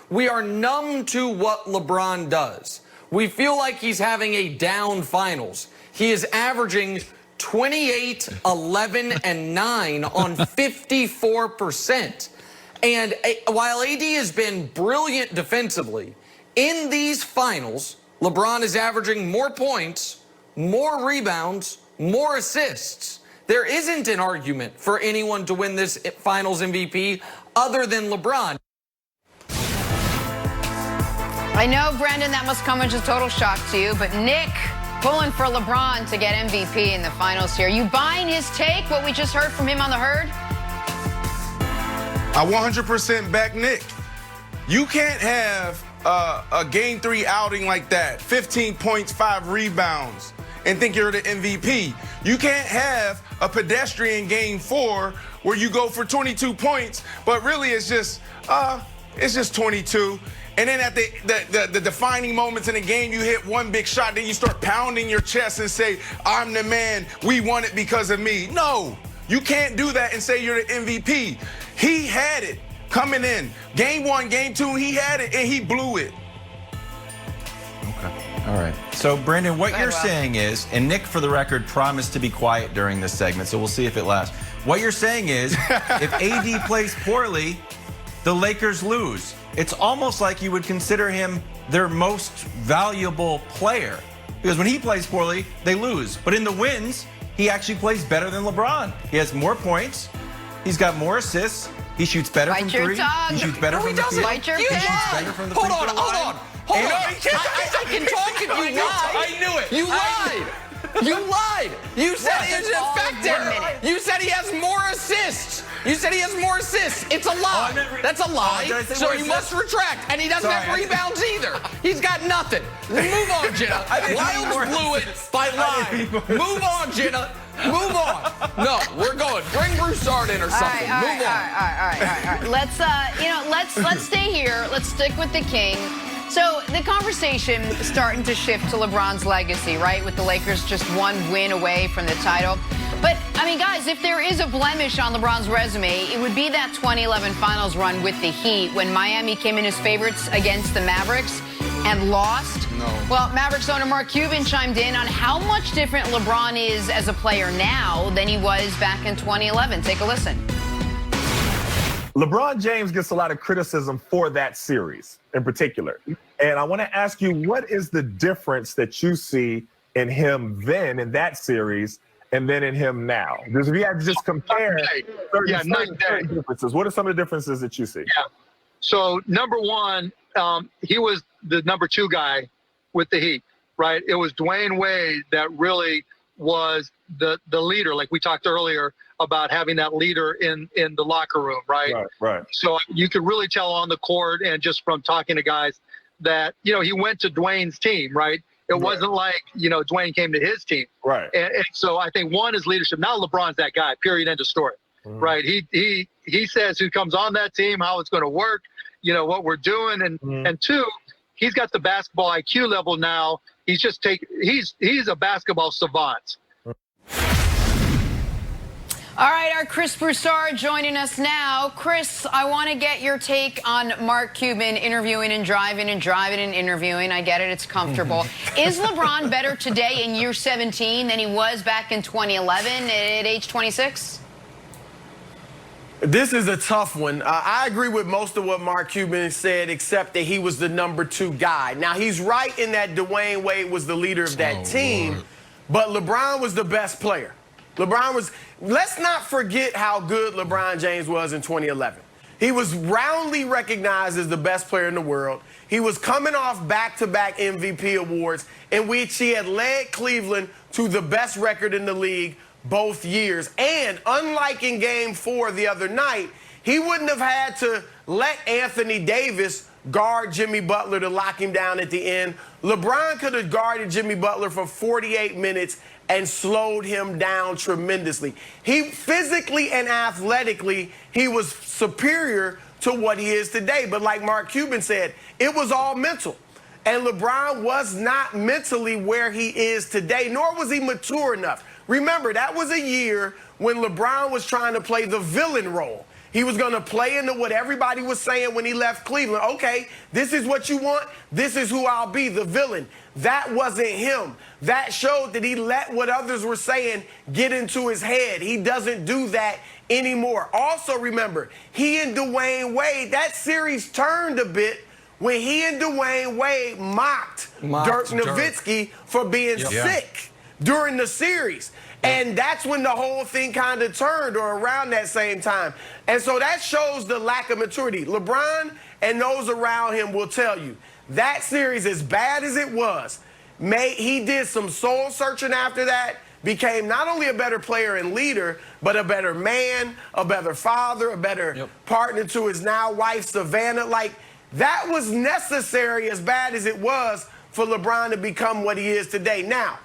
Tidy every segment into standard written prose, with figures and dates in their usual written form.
We are numb to what LeBron does. We feel like he's having a down finals. He is averaging 28, 11, and 9 on 54%. And while AD has been brilliant defensively, in these finals, LeBron is averaging more points, more rebounds, more assists. There isn't an argument for anyone to win this finals MVP other than LeBron. I know, Brandon, that must come as a total shock to you, but Nick pulling for LeBron to get MVP in the finals here. You buying his take, what we just heard from him on the herd? I 100% back Nick. You can't have a Game 3 outing like that, 15 points, 5 rebounds, and think you're the MVP. You can't have a pedestrian Game 4 where you go for 22 points, but really it's just 22. And then at the defining moments in the game, you hit one big shot, then you start pounding your chest and say, I'm the man, we won it because of me. No, you can't do that and say you're the MVP. He had it coming in. Game 1, Game 2, he had it and he blew it. Okay, all right. So, Brandon, what you're saying is, and Nick, for the record, promised to be quiet during this segment, so we'll see if it lasts. What you're saying is, if AD plays poorly, the Lakers lose. It's almost like you would consider him their most valuable player. Because when he plays poorly, they lose. But in the wins, he actually plays better than LeBron. He has more points. He's got more assists. He shoots better from three. He shoots better from the field. He shoots better from the free throw line. Hold on. I can talk if you lied. I knew it. You lied. You lied. You said it's effective. You said he has more assists. You said he has more assists. It's a lie. That's a lie. So you must retract. And he doesn't have rebounds either. He's got nothing. Move on, Jenna. Wilds blew it by lying. Move on, Jenna. Move on. No, we're going. Bring Broussard in or something. Move on. All right. Let's stay here. Let's stick with the king. So the conversation is starting to shift to LeBron's legacy, right? With the Lakers just one win away from the title. But, I mean, guys, if there is a blemish on LeBron's resume, it would be that 2011 finals run with the Heat when Miami came in as favorites against the Mavericks and lost. No. Well, Mavericks owner Mark Cuban chimed in on how much different LeBron is as a player now than he was back in 2011. Take a listen. LeBron James gets a lot of criticism for that series in particular. And I want to ask you, what is the difference that you see in him then in that series and then in him now? Because if you had to just compare certain differences, what are some of the differences that you see? Yeah. So, number one, he was the number 2 guy with the Heat, right? It was Dwayne Wade that really was the leader, like we talked earlier about having that leader in the locker room, right? Right. So you could really tell on the court and just from talking to guys that, he went to Dwayne's team, right? It wasn't like, Dwayne came to his team. Right. And so I think one is leadership. Now LeBron's that guy, period, end of story, right? He says who comes on that team, how it's going to work, what we're doing. And 2, he's got the basketball IQ level now. He's a basketball savant. All right, our Chris Broussard joining us now. Chris, I want to get your take on Mark Cuban interviewing and driving and interviewing. I get it. It's comfortable. Is LeBron better today in year 17 than he was back in 2011 at age 26? This is a tough one. I agree with most of what Mark Cuban said, except that he was the number 2 guy. Now, he's right in that Dwayne Wade was the leader of that team, but LeBron was the best player. Let's not forget how good LeBron James was in 2011. He was roundly recognized as the best player in the world. He was coming off back-to-back MVP awards in which he had led Cleveland to the best record in the league both years. And unlike in Game 4 the other night, he wouldn't have had to let Anthony Davis guard Jimmy Butler to lock him down at the end. LeBron could have guarded Jimmy Butler for 48 minutes and slowed him down tremendously. He physically and athletically, he was superior to what he is today. But like Mark Cuban said, it was all mental. And LeBron was not mentally where he is today, nor was he mature enough. Remember, that was a year when LeBron was trying to play the villain role. He was going to play into what everybody was saying when he left Cleveland. Okay, this is what you want. This is who I'll be, the villain. That wasn't him. That showed that he let what others were saying get into his head. He doesn't do that anymore. Also, remember, he and Dwayne Wade, that series turned a bit when he and Dwayne Wade mocked Dirk Nowitzki for being sick during the series. And that's when the whole thing kind of turned, or around that same time. And so that shows the lack of maturity. LeBron and those around him will tell you that series, as bad as it was, he did some soul searching after that, became not only a better player and leader, but a better man, a better father, a better partner to his now wife, Savannah. Like, that was necessary, as bad as it was, for LeBron to become what he is today. Now,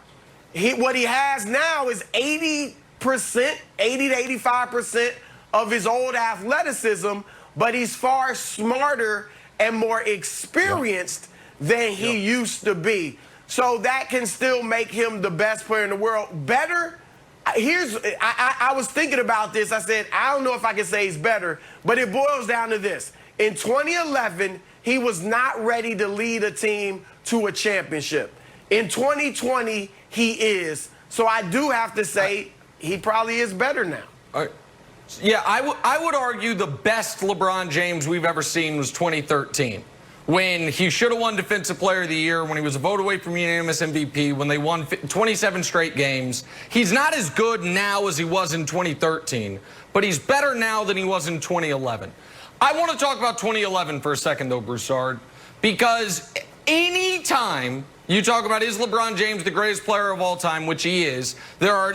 what he has now is 80% to 85% of his old athleticism, but he's far smarter and more experienced than he used to be. So that can still make him the best player in the world. Better, I was thinking about this. I said, I don't know if I can say he's better, but it boils down to this. In 2011, he was not ready to lead a team to a championship. In 2020, he is. So I do have to say he probably is better now. Yeah, I would argue the best LeBron James we've ever seen was 2013, when he should have won Defensive Player of the Year, when he was a vote away from unanimous MVP, when they won 27 straight games. He's not as good now as he was in 2013, but he's better now than he was in 2011. I want to talk about 2011 for a second, though, Broussard, because anytime you talk about, is LeBron James the greatest player of all time, which he is, there are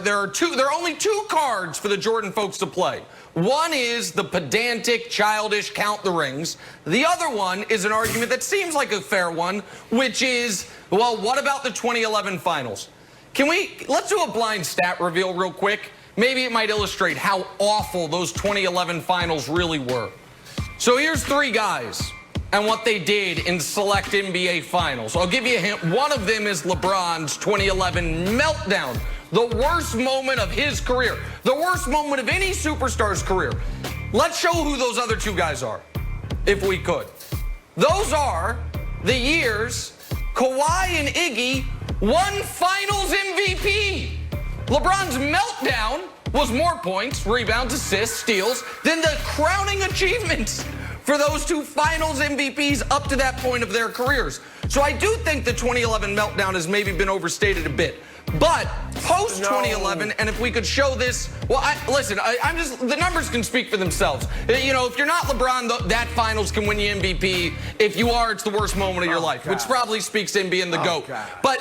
only two cards for the Jordan folks to play. One is the pedantic, childish count the rings. The other one is an argument that seems like a fair one, which is, well, what about the 2011 finals? Let's do a blind stat reveal real quick. Maybe it might illustrate how awful those 2011 finals really were. So here's three guys and what they did in select NBA finals. I'll give you a hint. One of them is LeBron's 2011 meltdown. The worst moment of his career. The worst moment of any superstar's career. Let's show who those other two guys are, if we could. Those are the years Kawhi and Iggy won Finals MVP. LeBron's meltdown was more points, rebounds, assists, steals than the crowning achievements for those two Finals MVPs up to that point of their careers. So I do think the 2011 meltdown has maybe been overstated a bit. But post-2011, and if we could show this, well, listen, the numbers can speak for themselves. You know, if you're not LeBron, that finals can win you MVP. If you are, it's the worst moment of your life, which probably speaks to him being the GOAT. But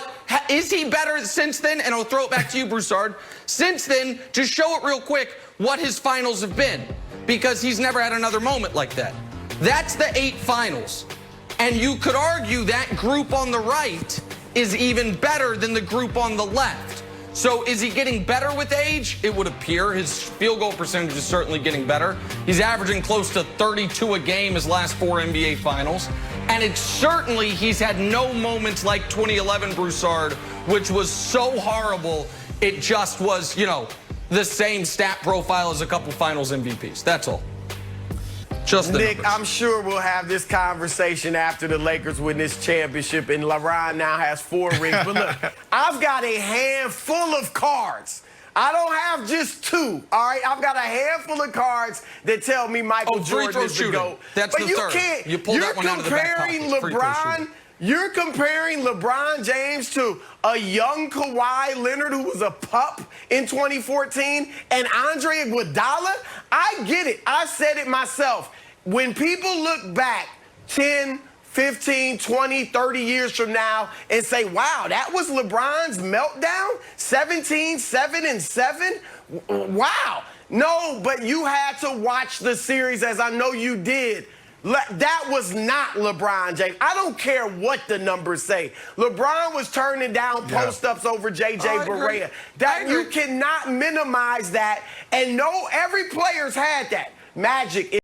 is he better since then? And I'll throw it back to you, Broussard. Since then, just show it real quick what his finals have been, because he's never had another moment like that. That's the 8 finals. And you could argue that group on the right is even better than the group on the left. So is he getting better with age? It would appear. His field goal percentage is certainly getting better. He's averaging close to 32 a game his last 4 NBA finals. And it's certainly, he's had no moments like 2011 Broussard, which was so horrible, it just was, you know, the same stat profile as a couple finals MVPs. That's all. Just Nick, numbers. I'm sure we'll have this conversation after the Lakers win this championship, and LeBron now has 4 rings. But look, I've got a handful of cards. I don't have just 2, all right? I've got a handful of cards that tell me Michael Jordan is the GOAT. That's but the third. You pulled that one out of the back pocket. You're comparing LeBron James to a young Kawhi Leonard who was a pup in 2014 and Andre Iguodala? I get it. I said it myself. When people look back 10, 15, 20, 30 years from now and say, wow, that was LeBron's meltdown? 17, 7, and 7? Wow. No, but you had to watch the series, as I know you did. That was not LeBron James. I don't care what the numbers say. LeBron was turning down post-ups over J.J. Barea. You cannot minimize that. And no, every player's had that. Magic.